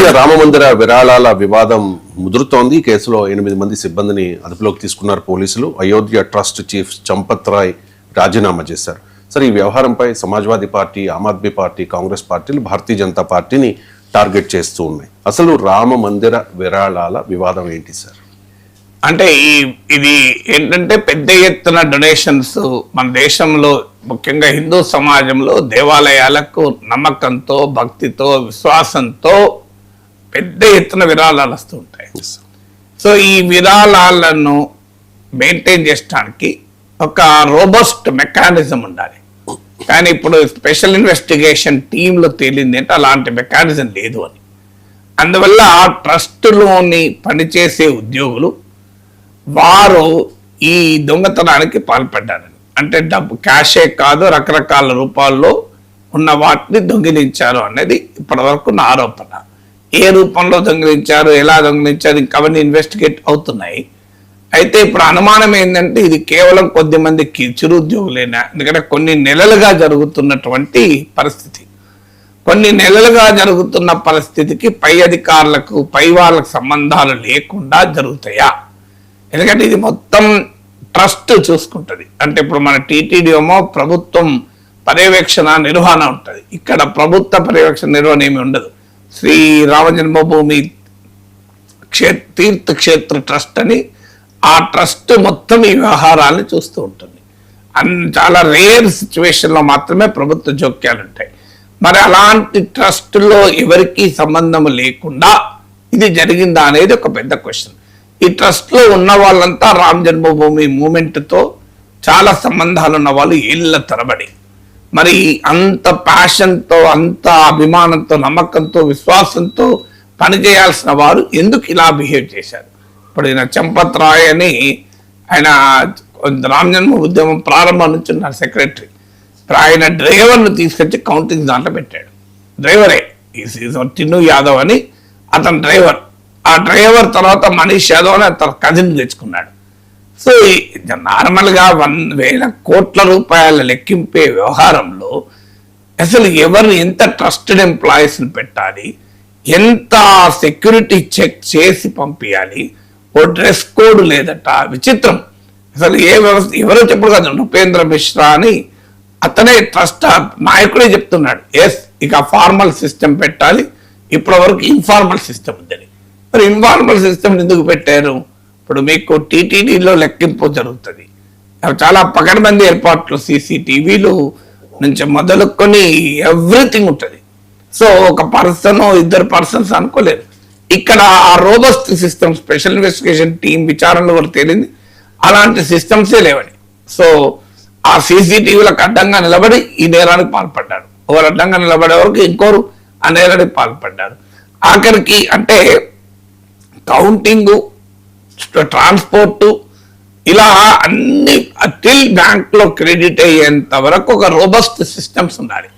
అయోధ్య రామమందిర విరాళాల వివాదం ముదురుతోంది. ఈ కేసులో 8 మంది సిబ్బందిని అదుపులోకి తీసుకున్నారు పోలీసులు. అయోధ్య ట్రస్ట్ చీఫ్ చంపత్ రాయ్ రాజీనామా చేశారు. సరే, ఈ వ్యవహారంపై సమాజ్వాదీ పార్టీ, ఆమ్ ఆద్మీ పార్టీ, కాంగ్రెస్ పార్టీలు భారతీయ జనతా పార్టీని టార్గెట్ చేస్తూ ఉన్నాయి. అసలు రామ మందిర విరాళాల వివాదం ఏంటి సార్? అంటే ఇది ఏంటంటే పెద్ద ఎత్తున డొనేషన్స్ మన దేశంలో ముఖ్యంగా హిందూ సమాజంలో దేవాలయాలకు నమ్మకంతో, భక్తితో, విశ్వాసంతో పెద్ద ఎత్తున విరాళాలు వస్తూ ఉంటాయి. సో ఈ విరాళాలను మెయింటైన్ చేయడానికి ఒక రోబస్ట్ మెకానిజం ఉండాలి. కానీ ఇప్పుడు స్పెషల్ ఇన్వెస్టిగేషన్ టీంలో తేలింది అంటే అలాంటి మెకానిజం లేదు అని. అందువల్ల ఆ ట్రస్టులోని పనిచేసే ఉద్యోగులు వారు ఈ దొంగతనానికి పాల్పడ్డారని, అంటే డబ్బు క్యాషే కాదు రకరకాల రూపాల్లో ఉన్న వాటిని దొంగిలించారు అనేది ఇప్పటి వరకు నా ఆరోపణ. ఏ రూపంలో దొంగిలించారు, ఎలా దొంగిలించారు, ఇంకవన్నీ ఇన్వెస్టిగేట్ అవుతున్నాయి. అయితే ఇప్పుడు అనుమానం ఏంటంటే ఇది కేవలం కొద్దిమందికి చిరుద్యోగులైనా, ఎందుకంటే కొన్ని నెలలుగా జరుగుతున్నటువంటి పరిస్థితి, కొన్ని నెలలుగా జరుగుతున్న పరిస్థితికి పై అధికారులకు, పై వాళ్ళకు సంబంధాలు లేకుండా జరుగుతాయా? ఎందుకంటే ఇది మొత్తం ట్రస్ట్ చూసుకుంటుంది. అంటే ఇప్పుడు మన టీటీడీ ఏమో ప్రభుత్వం పర్యవేక్షణ నిర్వహణ ఉంటుంది, ఇక్కడ ప్రభుత్వ పర్యవేక్షణ నిర్వహణ ఏమి ఉండదు. శ్రీ రామ జన్మభూమి తీర్థక్షేత్ర ట్రస్ట్ అని ఆ ట్రస్ట్ మొత్తం ఈ వ్యవహారాలను చూస్తూ ఉంటుంది. చాలా రేర్ సిచ్యువేషన్లో మాత్రమే ప్రభుత్వ జోక్యాలు ఉంటాయి. మరి అలాంటి ట్రస్టులో ఎవరికి సంబంధం లేకుండా ఇది జరిగిందా అనేది ఒక పెద్ద క్వశ్చన్. ఈ ట్రస్ట్లో ఉన్న వాళ్ళంతా రామ్ జన్మభూమి మూమెంట్తో చాలా సంబంధాలు ఉన్న వాళ్ళు ఏళ్ళ తరబడి, మరి అంత ప్యాషన్తో, అంత అభిమానంతో, నమ్మకంతో, విశ్వాసంతో పనిచేయాల్సిన వారు ఎందుకు ఇలా బిహేవ్ చేశారు? ఇప్పుడు ఈయన చంపత్ రాయ్ అని ఆయన రామ్ జన్మ ఉద్యమం ప్రారంభం నుంచి ఉన్నారు సెక్రటరీ. ఆయన డ్రైవర్ను తీసుకొచ్చి కౌంటింగ్ దాంట్లో పెట్టాడు. డ్రైవరే టిన్ను యాదవ్ అని అతను డ్రైవర్. ఆ డ్రైవర్ తర్వాత మనీష్ యాదవ్ అని అతను కజిన్ తెచ్చుకున్నాడు. సో నార్మల్గా 1,000 కోట్ల రూపాయల లెక్కింపే వ్యవహారంలో అసలు ఎవరిని, ఎంత ట్రస్టెడ్ ఎంప్లాయీస్ని పెట్టాలి, ఎంత సెక్యూరిటీ చెక్ చేసి పంపించాలి, ఓ డ్రెస్ కోడ్ లేదట, విచిత్రం. అసలు ఏ వ్యవస్థ ఎవరో చెప్పుడు కాదు, ఉపేంద్ర మిశ్రా అని అతనే ట్రస్ట్ నాయకుడే చెప్తున్నాడు, ఎస్ ఇక ఫార్మల్ సిస్టమ్ పెట్టాలి, ఇప్పటి వరకు ఇన్ఫార్మల్ సిస్టమ్ ఉందని. మరి ఇన్ఫార్మల్ సిస్టమ్ ఎందుకు పెట్టారు? ఇప్పుడు మీకు టీటీడీలో లెక్కింపు జరుగుతుంది, చాలా పకడ్బందీ ఏర్పాట్లు, సీసీటీవీలు నుంచి మొదలుకొని ఎవ్రీథింగ్ ఉంటుంది. సో ఒక పర్సన్, 2 పర్సన్స్ అనుకోలేదు. ఇక్కడ ఆ robust system, special investigation team విచారణలో వరకు తేలింది అలాంటి సిస్టమ్సే లేవని. సో ఆ సీసీటీవీలకు అడ్డంగా నిలబడి ఈ నేరానికి పాల్పడ్డారు. ఒకరు అడ్డంగా నిలబడే వరకు ఇంకోరు ఆ నేరానికి పాల్పడ్డారు. ఆఖరికి అంటే కౌంటింగు, ట్రాన్స్పోర్టు, ఇలా అన్ని టిల్ బ్యాంక్లో క్రెడిట్ అయ్యేంత వరకు ఒక రోబస్ట్ సిస్టమ్స్ ఉండాలి.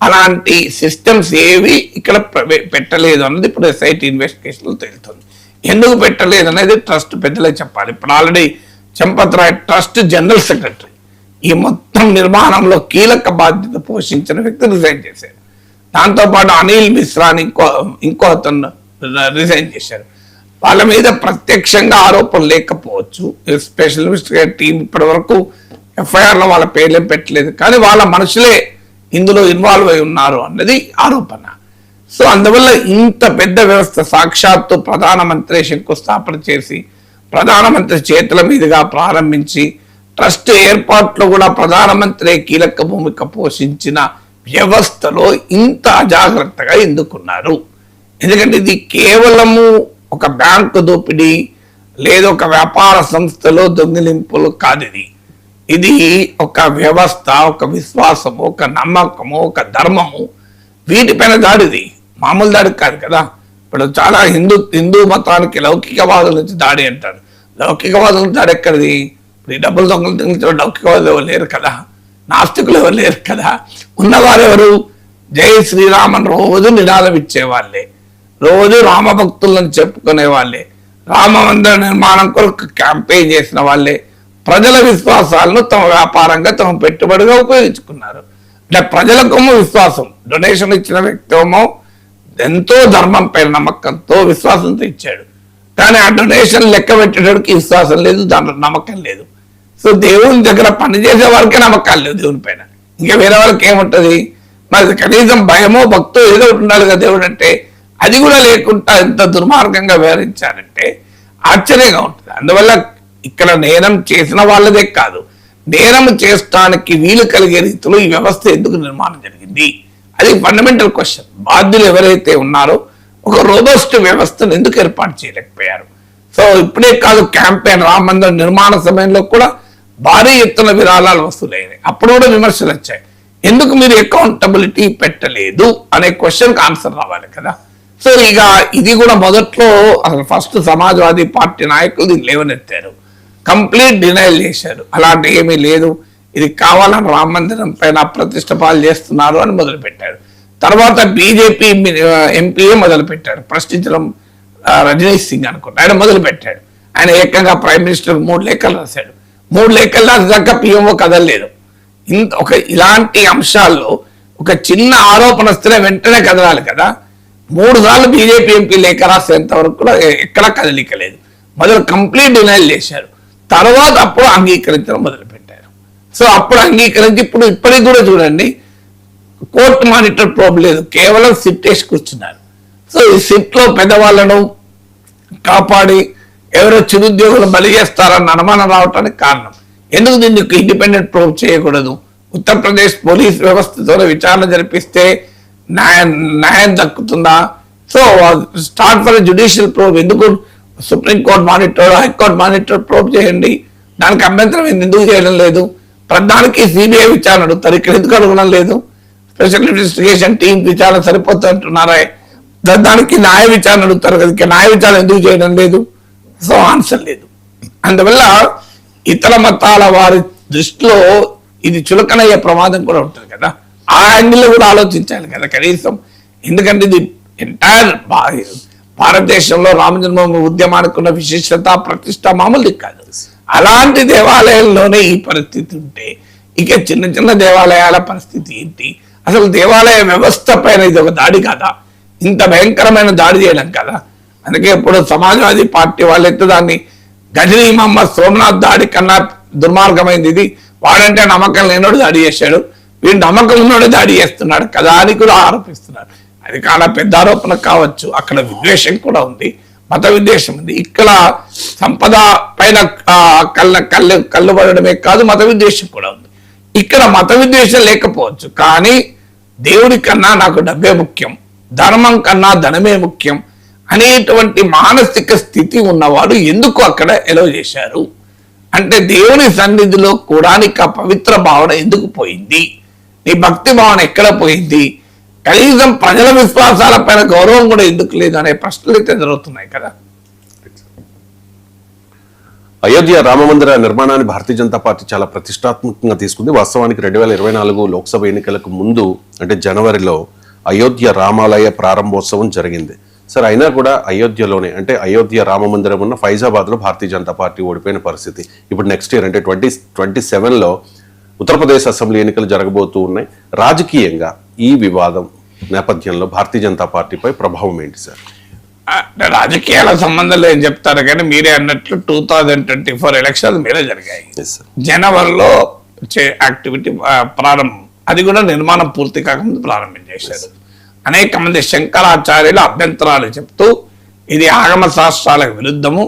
అలాంటి సిస్టమ్స్ ఏవి ఇక్కడ పెట్టలేదు అన్నది ఇప్పుడు ఎస్ఐటీ ఇన్వెస్టిగేషన్లో తెలుస్తుంది. ఎందుకు పెట్టలేదు అనేది ట్రస్ట్ పెద్దలే చెప్పాలి. ఇప్పుడు already Champat Rai trust general secretary, ఈ మొత్తం నిర్మాణంలో కీలక బాధ్యత పోషించిన వ్యక్తి రిజైన్ చేశారు. దాంతోపాటు అనిల్ మిశ్రా అని ఇంకో అతను రిజైన్ చేశారు. వాళ్ళ మీద ప్రత్యక్షంగా ఆరోపణలు లేకపోవచ్చు, స్పెషల్ ఇన్వెస్టిగేషన్ టీం ఇప్పటి వరకు ఎఫ్ఐఆర్లో వాళ్ళ పేర్లేం పెట్టలేదు, కానీ వాళ్ళ మనుషులే ఇందులో ఇన్వాల్వ్ అయి ఉన్నారు అన్నది ఆరోపణ. సో అందువల్ల ఇంత పెద్ద వ్యవస్థ సాక్షాత్తు ప్రధానమంత్రి శంకుస్థాపన చేసి, ప్రధానమంత్రి చేతుల మీదుగా ప్రారంభించి, ట్రస్ట్ ఏర్పాట్లో కూడా ప్రధానమంత్రి కీలక భూమిక పోషించిన వ్యవస్థలో ఇంత అజాగ్రత్తగా ఎందుకున్నారు? ఎందుకంటే ఇది కేవలము ఒక బ్యాంకు దోపిడీ లేదా ఒక వ్యాపార సంస్థలో దొంగిలింపులు కాదు. ఇది ఒక వ్యవస్థ, ఒక విశ్వాసము, ఒక నమ్మకము, ఒక ధర్మము, వీటిపైన దాడిది. మామూలు దాడి కాదు కదా. ఇప్పుడు చాలా హిందూ మతానికి లౌకికవాదుల నుంచి దాడి అంటారు. లౌకికవాదుల నుంచి దాడి ఎక్కడిది? ఇప్పుడు ఈ డబ్బులు దొంగలు లౌకికవాదులు ఎవరు లేరు కదా, నాస్తికులు ఎవరు లేరు కదా. ఉన్నవారెవరు? జై శ్రీరామన్ రోజు నినాదం ఇచ్చేవాళ్ళే, రోజు రామభక్తులను చెప్పుకునే వాళ్ళే, రామ మందిర నిర్మాణం కొరకు క్యాంపెయిన్ చేసిన వాళ్ళే ప్రజల విశ్వాసాలను తమ వ్యాపారంగా, తమ పెట్టుబడిగా ఉపయోగించుకున్నారు. అంటే ప్రజలకేమో విశ్వాసం, డొనేషన్ ఇచ్చిన వ్యక్తి ఏమో ఎంతో ధర్మం పైన నమ్మకంతో విశ్వాసంతో ఇచ్చాడు. కానీ ఆ డొనేషన్ లెక్క పెట్టేటోడికి విశ్వాసం లేదు, దాంట్లో నమ్మకం లేదు. సో దేవుని దగ్గర పనిచేసే వాళ్ళకే నమ్మకాలు లేవు దేవుని పైన, ఇంకా వేరే వాళ్ళకి ఏముంటది? మరి కనీసం భయమో భక్తో ఏదో ఉండాలి కదా దేవుడు అంటే, అది కూడా లేకుండా ఎంత దుర్మార్గంగా వ్యవహరించారంటే ఆశ్చర్యంగా ఉంటుంది. అందువల్ల ఇక్కడ నేరం చేసిన వాళ్ళదే కాదు, నేరం చేయడానికి వీలు కలిగే రీతిలో ఈ వ్యవస్థ ఎందుకు నిర్మాణం జరిగింది, అది ఫండమెంటల్ క్వశ్చన్. బాధ్యులు ఎవరైతే ఉన్నారో ఒక రోబస్ట్ వ్యవస్థను ఎందుకు ఏర్పాటు చేయలేకపోయారు? సో ఇప్పుడే కాదు, క్యాంపెయిన్ రామ మందిర నిర్మాణ సమయంలో కూడా భారీ ఎత్తున విరాళాలు వసూలైనాయి, అప్పుడు కూడా విమర్శలు వచ్చాయి. ఎందుకు మీరు అకౌంటబిలిటీ పెట్టలేదు అనే క్వశ్చన్కి ఆన్సర్ రావాలి కదా. సో ఇక ఇది కూడా మొదట్లో అసలు ఫస్ట్ సమాజ్వాదీ పార్టీ నాయకులు దీన్ని లేవనెత్తారు, కంప్లీట్ డినైల్ చేశారు. అలాంటి ఏమీ లేదు, ఇది కావాలని రామ మందిరం పైన ప్రతిష్టపాలు చేస్తున్నారు అని మొదలుపెట్టారు. తర్వాత బీజేపీ ఎంపీఏ మొదలుపెట్టాడు ప్రశ్నించడం, రజనీష్ సింగ్ అనుకుంటా, ఆయన మొదలుపెట్టాడు. ఆయన ఏకంగా ప్రైమ్ మినిస్టర్ 3 లేఖలు రాశాడు. 3 లేఖలు రాసాక పిఎంఓ కదలలేదు. ఇలాంటి అంశాల్లో ఒక చిన్న ఆరోపణ వస్తేనే వెంటనే కదలాలి కదా. 3 సార్లు బీజేపీ ఎంపీ లేఖ రాసేంత వరకు కూడా ఎక్కడా కదలిక లేదు. మొదలు కంప్లీట్ డినైల్ చేశారు, తర్వాత అప్పుడు అంగీకరించడం మొదలుపెట్టారు. సో అప్పుడు అంగీకరించి ఇప్పటికి కూడా చూడండి, కోర్టు మానిటర్ ప్రోబ్ లేదు, కేవలం సిట్ వేసి కూర్చున్నారు. సో ఈ సిట్ లో పెద్దవాళ్ళను కాపాడి ఎవరో చిరుద్యోగులు బలి చేస్తారన్న అనుమానం రావటానికి కారణం. ఎందుకు దీన్ని ఇండిపెండెంట్ ప్రోబ్ చేయకూడదు? ఉత్తరప్రదేశ్ పోలీస్ వ్యవస్థతో విచారణ జరిపిస్తే న్యాయం దక్కుతుందా? So start for judicial probe. ఎందుకు supreme court monitor, high court monitor probe చేయండి, దానికి అభ్యంతరం ఎందుకు చేయడం లేదు? ప్రధానికి సిబిఐ విచారణ అడుగుతారు, ఇక్కడ ఎందుకు అడగడం లేదు? స్పెషల్ ఇన్వెస్టిగేషన్ టీం విచారణ సరిపోతుంటున్నారా? దానికి న్యాయ విచారణ అడుగుతారు కదా, ఇక్కడ న్యాయ విచారణ ఎందుకు చేయడం లేదు? సో ఆన్సర్ లేదు. అందువల్ల ఇతర మతాల వారి దృష్టిలో ఇది చులకనయ్యే ప్రమాదం కూడా ఉంటుంది కదా, ఆ యాంగిల్లో కూడా ఆలోచించాలి కదా కనీసం. ఎందుకంటే ఇది ఎంటైర్ భారతదేశంలో రామజన్మభూమి ఉద్యమానికి ఉన్న విశిష్టత, ప్రతిష్ట మామూలుది కాదు. అలాంటి దేవాలయంలోనే ఈ పరిస్థితి ఉంటే ఇక చిన్న చిన్న దేవాలయాల పరిస్థితి ఏంటి? అసలు దేవాలయ వ్యవస్థ పైన ఇది ఒక దాడి కాదా? ఇంత భయంకరమైన దాడి చేయడం కదా. అందుకే ఇప్పుడు సమాజ్వాదీ పార్టీ వాళ్ళైతే దాన్ని గజనీ మహమ్మద్ సోమనాథ్ దాడి కన్నా దుర్మార్గమైంది ఇది, వాడంటే నమ్మకం లేనోడు దాడి చేశాడు, వీడు నమ్మకం ఉన్నోడే దాడి చేస్తున్నాడు కదా అని కూడా ఆరోపిస్తున్నారు. అది చాలా పెద్ద ఆరోపణ కావచ్చు. అక్కడ విద్వేషం కూడా ఉంది, మత విద్వేషం ఉంది. ఇక్కడ సంపద పైన కళ్ళు పడడమే కాదు, మత విద్వేషం కూడా ఉంది. ఇక్కడ మత విద్వేషం లేకపోవచ్చు, కానీ దేవుడి కన్నా నాకు డబ్బే ముఖ్యం, ధర్మం కన్నా ధనమే ముఖ్యం అనేటువంటి మానసిక స్థితి ఉన్నవాడు ఎందుకు అక్కడ ఎలో చేశారు అంటే, దేవుని సన్నిధిలో కూడా నీకు ఆ పవిత్ర భావన ఎందుకు పోయింది? నీ భక్తి భావన ఎక్కడ పోయింది? కనీసం ప్రజల విశ్వాసాల పైన గౌరవం కూడా ఎందుకు లేదు అనే ప్రశ్నలు అయితే జరుగుతున్నాయి కదా. అయోధ్య రామమందిర నిర్మాణాన్ని భారతీయ జనతా పార్టీ చాలా ప్రతిష్టాత్మకంగా తీసుకుంది. వాస్తవానికి 2024 లోక్సభ ఎన్నికలకు ముందు అంటే జనవరిలో అయోధ్య రామాలయ ప్రారంభోత్సవం జరిగింది. సరే, అయినా కూడా అయోధ్యలోనే అంటే అయోధ్య రామమందిరం ఉన్న ఫైజాబాద్లో భారతీయ జనతా పార్టీ ఓడిపోయిన పరిస్థితి. ఇప్పుడు నెక్స్ట్ ఇయర్ అంటే 2027లో ఉత్తరప్రదేశ్ అసెంబ్లీ ఎన్నికలు జరగబోతూ ఉన్నాయి. రాజకీయంగా ఈ వివాదం నేపథ్యంలో భారతీయ జనతా పార్టీపై ప్రభావం ఏంటి సార్? రాజకీయాల సంబంధంలో ఏం చెప్తారు కానీ, మీరే అన్నట్లు 2024 ఎలక్షన్స్ మీరే జరిగాయి. జనవరిలో యాక్టివిటీ ప్రారంభం, అది కూడా నిర్మాణం పూర్తి కాకముందు ప్రారంభించేశారు. అనేక మంది శంకరాచార్యులు అభ్యంతరాలు చెప్తూ ఇది ఆగమ శాస్త్రాలకు విరుద్ధము,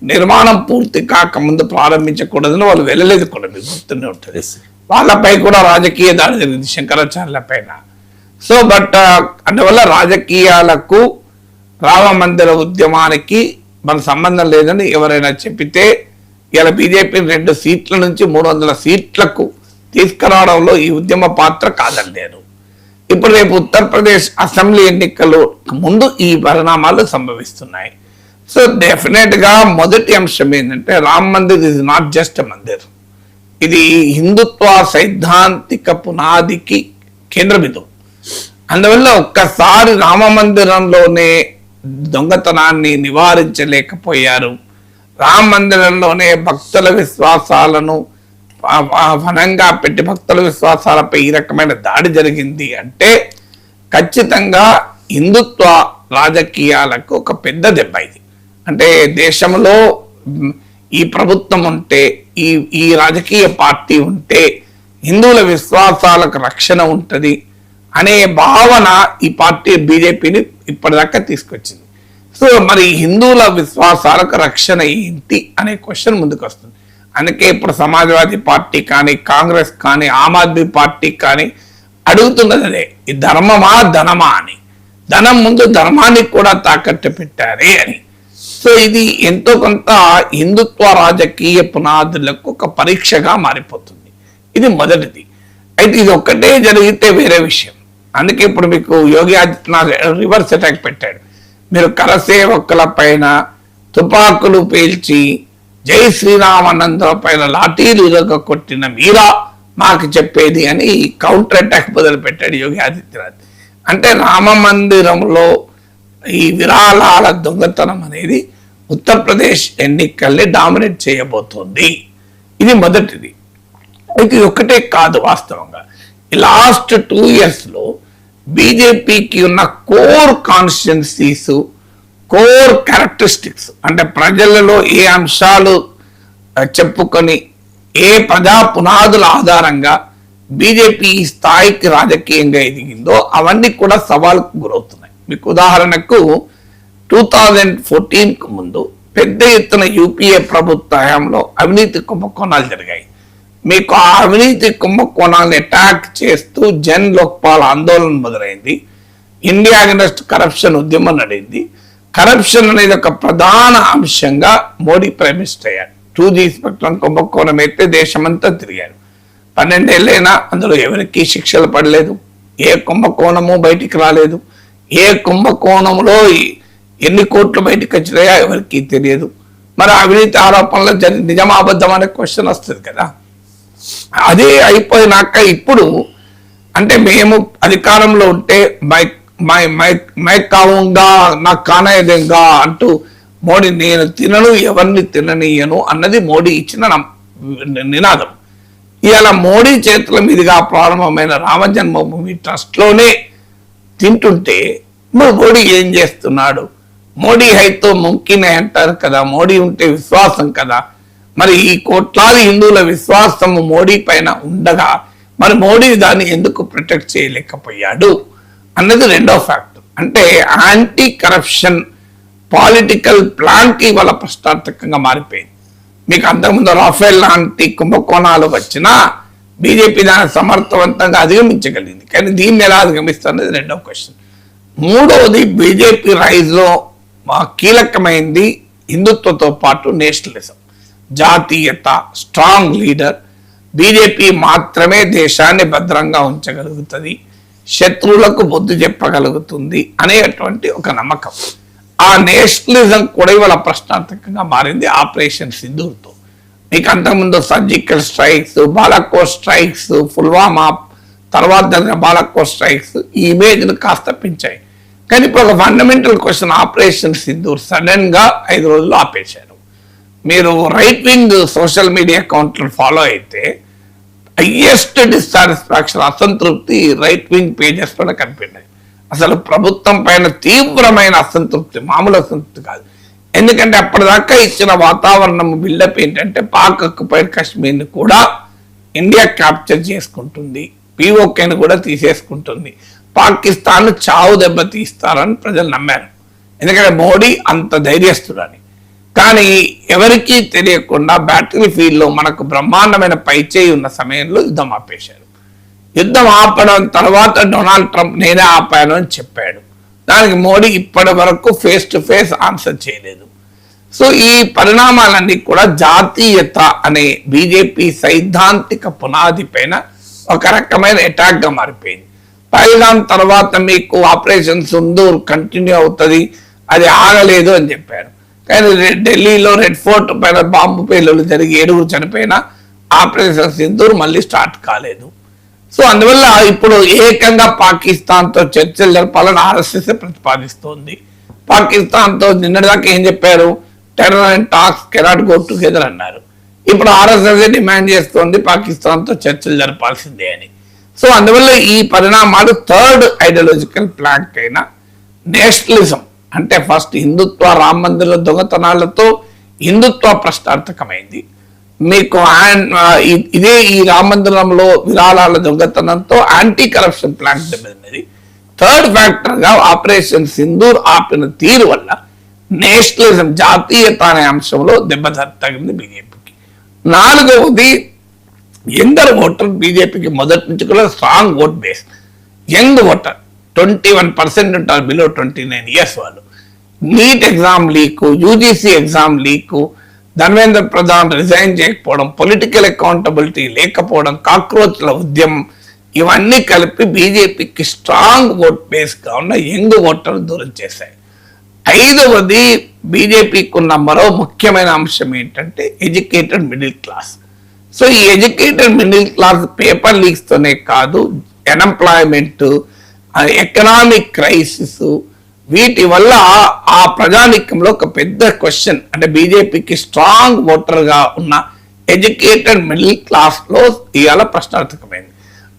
నిర్మాణం పూర్తి కాకముందు ప్రారంభించకూడదని వాళ్ళు వెళ్ళలేదు కూడా, మీకు గుర్తునే ఉంటుంది. వాళ్ళపై కూడా రాజకీయ దాడి జరిగింది శంకరాచార్యుల పైన. సో బట్ అందువల్ల రాజకీయాలకు రామ మందిర ఉద్యమానికి మన సంబంధం లేదని ఎవరైనా చెప్పితే, ఇలా బీజేపీ 2 సీట్ల నుంచి 300 సీట్లకు తీసుకురావడంలో ఈ ఉద్యమ పాత్ర కాదలేరు. ఇప్పుడు రేపు ఉత్తరప్రదేశ్ అసెంబ్లీ ఎన్నికలు ముందు ఈ పరిణామాలు సంభవిస్తున్నాయి. సో డెఫినెట్ గా మొదటి అంశం ఏంటంటే, Ram Mandir is not just Mandir, ఇది హిందుత్వ సైద్ధాంతిక పునాదికి కేంద్ర బిందువు. అందువల్ల ఒక్కసారి రామ మందిరంలోనే దొంగతనాన్ని నివారించలేకపోయారు, రామ మందిరంలోనే భక్తుల విశ్వాసాలను ఫలంగా పెట్టి భక్తుల విశ్వాసాలపై ఈ రకమైన దాడి జరిగింది అంటే, ఖచ్చితంగా హిందుత్వ రాజకీయాలకు ఒక పెద్ద దెబ్బ ఇది. అంటే దేశంలో ఈ ప్రభుత్వం ఉంటే, ఈ రాజకీయ పార్టీ ఉంటే హిందువుల విశ్వాసాలకు రక్షణ ఉంటుంది అనే భావన ఈ పార్టీ బీజేపీని ఇప్పటిదాకా తీసుకొచ్చింది. సో మరి హిందువుల విశ్వాసాలకు రక్షణ ఏంటి అనే క్వశ్చన్ ముందుకు వస్తుంది. అందుకే ఇప్పుడు సమాజ్వాదీ పార్టీ కానీ, కాంగ్రెస్ కానీ, ఆమ్ ఆద్మీ పార్టీ కానీ అడుగుతున్నది అదే, ఈ ధర్మమా ధనమా అని. ధనం ముందు ధర్మాన్ని కూడా తాకట్టు పెట్టారే అని. సో ఇది ఎంతో కొంత హిందుత్వ రాజకీయ పునాదులకు ఒక పరీక్షగా మారిపోతుంది. ఇది మొదటిది. అయితే ఇది ఒక్కటే జరిగితే వేరే విషయం. అందుకే ఇప్పుడు మీకు యోగి ఆదిత్యనాథ్ రివర్స్ అటాక్ పెట్టాడు. మీరు కరసేవకుల పైన తుపాకులు పేల్చి జై శ్రీరామానంద పైన లాఠీలు కొట్టిన మీరా మాకు చెప్పేది అని కౌంటర్ అటాక్ మొదలు పెట్టాడు యోగి ఆదిత్యనాథ్. అంటే రామ మందిరంలో ఈ విరాళాల దొంగతనం అనేది ఉత్తరప్రదేశ్ ఎన్నికల్ని డామినేట్ చేయబోతోంది. ఇది మొదటిది. అయితే ఇది ఒక్కటే కాదు, వాస్తవంగా ఈ లాస్ట్ 2 years లో బీజేపీకి ఉన్న కోర్ కాన్స్టిట్యున్సీస్, కోర్ క్యారెక్టరిస్టిక్స్, అంటే ప్రజలలో ఏ అంశాలు చెప్పుకొని ఏ ప్రజా పునాదుల ఆధారంగా బీజేపీ ఈ స్థాయికి రాజకీయంగా ఎదిగిందో అవన్నీ కూడా సవాల్కు గురవుతున్నాయి. మీకు ఉదాహరణకు 2014కు ముందు పెద్ద ఎత్తున యూపీఏ ప్రభుత్వ హయాంలో అవినీతి కుంభకోణాలు జరిగాయి. మీకు ఆ అవినీతి కుంభకోణాలను అటాక్ చేస్తూ జన్ లోక్పాల్ ఆందోళన మొదలైంది. ఇండియా అగెన్స్ట్ కరప్షన్ ఉద్యమం నడింది. కరప్షన్ అనేది ఒక ప్రధాన అంశంగా మోడీ ప్రైమ్ మినిస్టర్ అయ్యారు. 2G స్పెక్ట్రమ్ కుంభకోణం అయితే దేశమంతా తిరిగారు. 12 ఏళ్ళైనా అందులో ఎవరికి శిక్షలు పడలేదు. ఏ కుంభకోణము బయటికి రాలేదు. ఏ కుంభకోణంలో ఎన్ని కోట్లు బయటకు వచ్చినాయో ఎవరికి తెలియదు. మరి అవినీతి ఆరోపణలు నిజమా అబద్ధం అనే క్వశ్చన్ వస్తుంది కదా. అదే అయిపోయినాక ఇప్పుడు అంటే మేము అధికారంలో ఉంటే మై కావుగా నాకు కానయదేగా అంటూ మోడీ నేను తినను, ఎవరిని తిననీయను అన్నది మోడీ ఇచ్చిన నినాదం. ఇవాళ మోడీ చేతుల మీదుగా ప్రారంభమైన రామ జన్మభూమి ట్రస్ట్లోనే తింటుంటే మరి మోడీ ఏం చేస్తున్నాడు? మోడీ హైతో ముంకినే అంటారు కదా, మోడీ ఉంటే విశ్వాసం కదా. మరి ఈ కోట్లాది హిందువుల విశ్వాసం మోడీ పైన ఉండగా మరి మోడీ దాన్ని ఎందుకు ప్రొటెక్ట్ చేయలేకపోయాడు అన్నది రెండో ఫ్యాక్టర్. అంటే యాంటీ కరప్షన్ పాలిటికల్ ప్లాన్కి వాళ్ళ ప్రశ్నార్థకంగా మారిపోయింది. మీకు అంతకుముందు రాఫెల్ లాంటి కుంభకోణాలు వచ్చినా బీజేపీ దాన్ని సమర్థవంతంగా అధిగమించగలిగింది. కానీ దీన్ని ఎలా అధిగమిస్తున్నది రెండో క్వశ్చన్. మూడవది బీజేపీ రైజ్లో కీలకమైంది హిందుత్వతో పాటు నేషనలిజం, జాతీయత, స్ట్రాంగ్ లీడర్. బీజేపీ మాత్రమే దేశాన్ని భద్రంగా ఉంచగలుగుతుంది, శత్రువులకు బుద్ధి చెప్పగలుగుతుంది అనేటువంటి ఒక నమ్మకం. ఆ నేషనలిజం కూడా ఇవాళ ప్రశ్నార్థకంగా మారింది ఆపరేషన్ సింధూర్తో. మీకు అంతకుముందు surgical strikes, Balakot strikes, Pulwama తర్వాత జరిగిన బాలాకోట్ స్ట్రైక్స్ ఈ ఇమేజ్ను కాస్త పెంచాయి. కానీ ఇప్పుడు ఒక fundamental question, operation Sindoor sudden గా 5 రోజులు ఆపేశారు. మీరు రైట్ వింగ్ సోషల్ మీడియా అకౌంట్లను ఫాలో అయితే హైయెస్ట్ డిస్సాటిస్ఫాక్షన్, అసంతృప్తి రైట్ వింగ్ పేజెస్ పైన కనిపించాయి. అసలు ప్రభుత్వం పైన తీవ్రమైన అసంతృప్తి, మామూలు అసంతృప్తి కాదు. ఎందుకంటే అప్పటిదాకా ఇచ్చిన వాతావరణం బిల్డప్ ఏంటంటే పాక్ ఆక్యుపైడ్ కాశ్మీర్ని కూడా ఇండియా క్యాప్చర్ చేసుకుంటుంది, పీఓకేని కూడా తీసేసుకుంటుంది, పాకిస్తాన్ చావు దెబ్బ తీస్తారని ప్రజలు నమ్మారు. ఎందుకంటే మోడీ అంత ధైర్యస్తుడని. కానీ ఎవరికీ తెలియకుండా బ్యాటిల్ ఫీల్డ్లో మనకు బ్రహ్మాండమైన పైచేయి ఉన్న సమయంలో యుద్ధం ఆపేశారు. యుద్ధం ఆపడం తర్వాత డొనాల్డ్ ట్రంప్ నేనే ఆపాను అని చెప్పాడు. దానికి మోడీ ఇప్పటి వరకు ఫేస్ టు ఫేస్ ఆన్సర్ చేయలేదు. సో ఈ పరిణామాలన్నీ కూడా జాతీయత అనే బీజేపీ సైద్ధాంతిక పునాది పైన ఒక రకమైన అటాక్ గా మారిపోయింది. పహల్గామ్ తర్వాత మీకు ఆపరేషన్ సింధూర్ కంటిన్యూ అవుతుంది, అది ఆగలేదు అని చెప్పారు. కానీ ఢిల్లీలో రెడ్ ఫోర్ట్ పైన బాంబు పేలులు జరిగి 7 చనిపోయినా ఆపరేషన్ సింధూర్ మళ్ళీ స్టార్ట్ కాలేదు. సో అందువల్ల ఇప్పుడు ఏకంగా పాకిస్తాన్తో చర్చలు జరపాలని ఆర్ఎస్ఎస్ ప్రతిపాదిస్తోంది. పాకిస్తాన్తో నిన్నటిదాకా ఏం చెప్పారు? Terror and talks cannot go together అన్నారు. ఇప్పుడు ఆర్ఎస్ఎస్ డిమాండ్ చేస్తోంది పాకిస్తాన్తో చర్చలు జరపాల్సిందే అని. సో అందువల్ల ఈ పరిణామాలు థర్డ్ ఐడియాలజికల్ ప్లాంక్ అయినా నేషనలిజం అంటే ఫస్ట్ హిందుత్వ రామ మందిర దొంగతనాలతో హిందుత్వ ప్రశ్నార్థకమైంది. మీకు ఇదే ఈ రామ మందిరంలో విరాళాల దొంగతనంతో యాంటీ కరప్షన్ ప్లాన్ దెబ్బతిన్నది. థర్డ్ ఫ్యాక్టర్ గా ఆపరేషన్ సింధూర్ ఆపిన తీరు వల్ల నేషనలిజం జాతీయత అనే అంశంలో దెబ్బ తగిలింది బీజేపీకి. నాలుగవది యంగర్ ఓటర్ బీజేపీకి మొదటి నుంచి కూడా strong vote base. Young voter 21% ఉంటారు బిలో 29 ఇయర్స్ వాళ్ళు. NEET exam leak, UGC exam leak, Dharmendra Pradhan resign చేయకపోవడం, పొలిటికల్ అకౌంటబిలిటీ లేకపోవడం, కాక్రోచ్ల ఉద్యమం, ఇవన్నీ కలిపి బీజేపీకి స్ట్రాంగ్ ఓట్ బేస్ గా ఉన్న యంగ్ ఓటర్ దూరం చేశాయి. ఐదవది బీజేపీకి ఉన్న మరో ముఖ్యమైన అంశం ఏంటంటే ఎడ్యుకేటెడ్ మిడిల్ క్లాస్. సో ఈ educated middle class paper leaks తోనే కాదు, అన్ఎంప్లాయ్మెంట్, ఎకనామిక్ క్రైసిస్, వీటి వల్ల ఆ ప్రజానికంలో ఒక పెద్ద క్వశ్చన్ అంటే బీజేపీకి స్ట్రాంగ్ ఓటర్ గా ఉన్న ఎడ్యుకేటెడ్ మిడిల్ క్లాస్ లో ఇవాళ ప్రశ్నార్థకమైంది.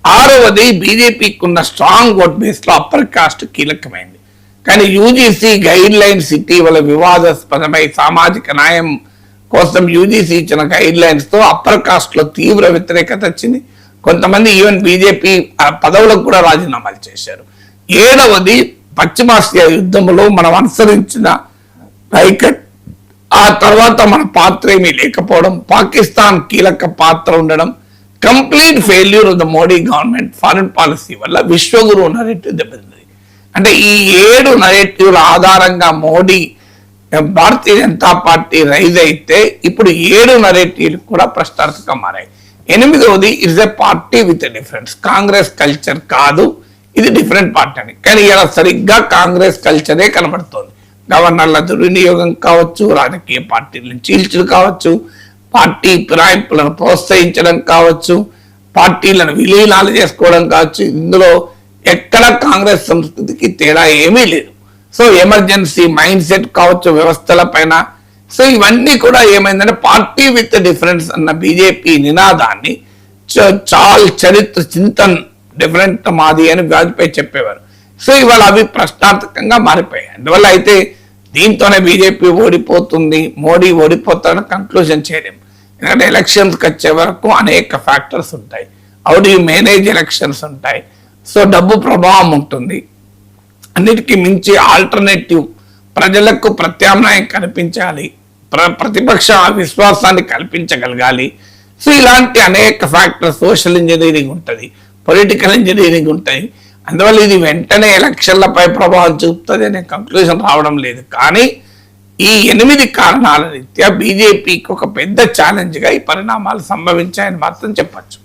ఆరవది బీజేపీకి ఉన్న స్ట్రాంగ్ ఓట్ బేస్ లో అప్పర్ కాస్ట్ కీలకమైంది. కానీ యూజీసీ గైడ్ లైన్స్ ఇటీవల వివాదాస్పదమై సామాజిక న్యాయం కోసం యూజీసీ ఇచ్చిన గైడ్ లైన్స్ తో అప్పర్ కాస్ట్ లో తీవ్ర వ్యతిరేకత వచ్చింది. కొంతమంది ఈవెన్ బీజేపీ పదవులకు కూడా రాజీనామాలు చేశారు. ఏడవది పశ్చిమాసియా యుద్ధంలో మనం అనుసరించిన వైఖరి, ఆ తర్వాత మన పాత్ర ఏమీ లేకపోవడం, పాకిస్తాన్ కీలక పాత్ర ఉండడం, complete failure of the Modi government foreign policy వల్ల విశ్వగురు నరేటివ్ దెబ్బతింది. అంటే ఈ 7 నరేటివ్ల ఆధారంగా మోడీ భారతీయ జనతా పార్టీ రైజ్ అయితే ఇప్పుడు 7 నరేటివ్లు కూడా ప్రశ్నార్థకంగా మారాయి. 8వది it's a party with a difference. Congress culture కాదు, ఇది డిఫరెంట్ పార్టీ అని. కానీ ఇలా సరిగ్గా కాంగ్రెస్ కల్చరే కనబడుతోంది. గవర్నర్ల దుర్వినియోగం కావచ్చు, రాజకీయ పార్టీలను చీల్చడం కావచ్చు, పార్టీ ఫిరాయింపులను ప్రోత్సహించడం కావచ్చు, పార్టీలను విలీనాలు చేసుకోవడం కావచ్చు, ఇందులో ఎక్కడ కాంగ్రెస్ సంస్కృతికి తేడా ఏమీ లేదు. సో ఎమర్జెన్సీ మైండ్ సెట్ కావచ్చు వ్యవస్థల పైన. సో ఇవన్నీ కూడా ఏమైందంటే పార్టీ విత్ డిఫరెన్స్ అన్న బీజేపీ నినాదాన్ని చాల్ చరిత్ర చింతన్ డిఫరెంట్ మాది అని వాజ్పేయి చెప్పేవారు. సో ఇవాళ అవి ప్రశ్నార్థకంగా మారిపోయాయి. అందువల్ల అయితే దీంతోనే బీజేపీ ఓడిపోతుంది, మోడీ ఓడిపోతాడని కంక్లూజన్ చేయలేం. ఎందుకంటే ఎలక్షన్స్కి వచ్చే వరకు అనేక ఫ్యాక్టర్స్ ఉంటాయి. How do you manage elections ఉంటాయి. సో డబ్బు ప్రభావం ఉంటుంది. అన్నిటికీ మించి ఆల్టర్నేటివ్ ప్రజలకు ప్రత్యామ్నాయం కల్పించాలి, ప్రతిపక్ష విశ్వాసాన్ని కల్పించగలగాలి. సో ఇలాంటి అనేక ఫ్యాక్టర్స్, సోషల్ ఇంజనీరింగ్ ఉంటుంది, పొలిటికల్ ఇంజనీరింగ్ ఉంటాయి. అందువల్ల ఇది వెంటనే ఎలక్షన్లపై ప్రభావం చూపుతుంది అనే కంక్లూజన్ రావడం లేదు. కానీ ఈ 8 కారణాల రీత్యా బీజేపీకి ఒక పెద్ద ఛాలెంజ్ గా ఈ పరిణామాలు సంభవించాయని మాత్రం చెప్పచ్చు.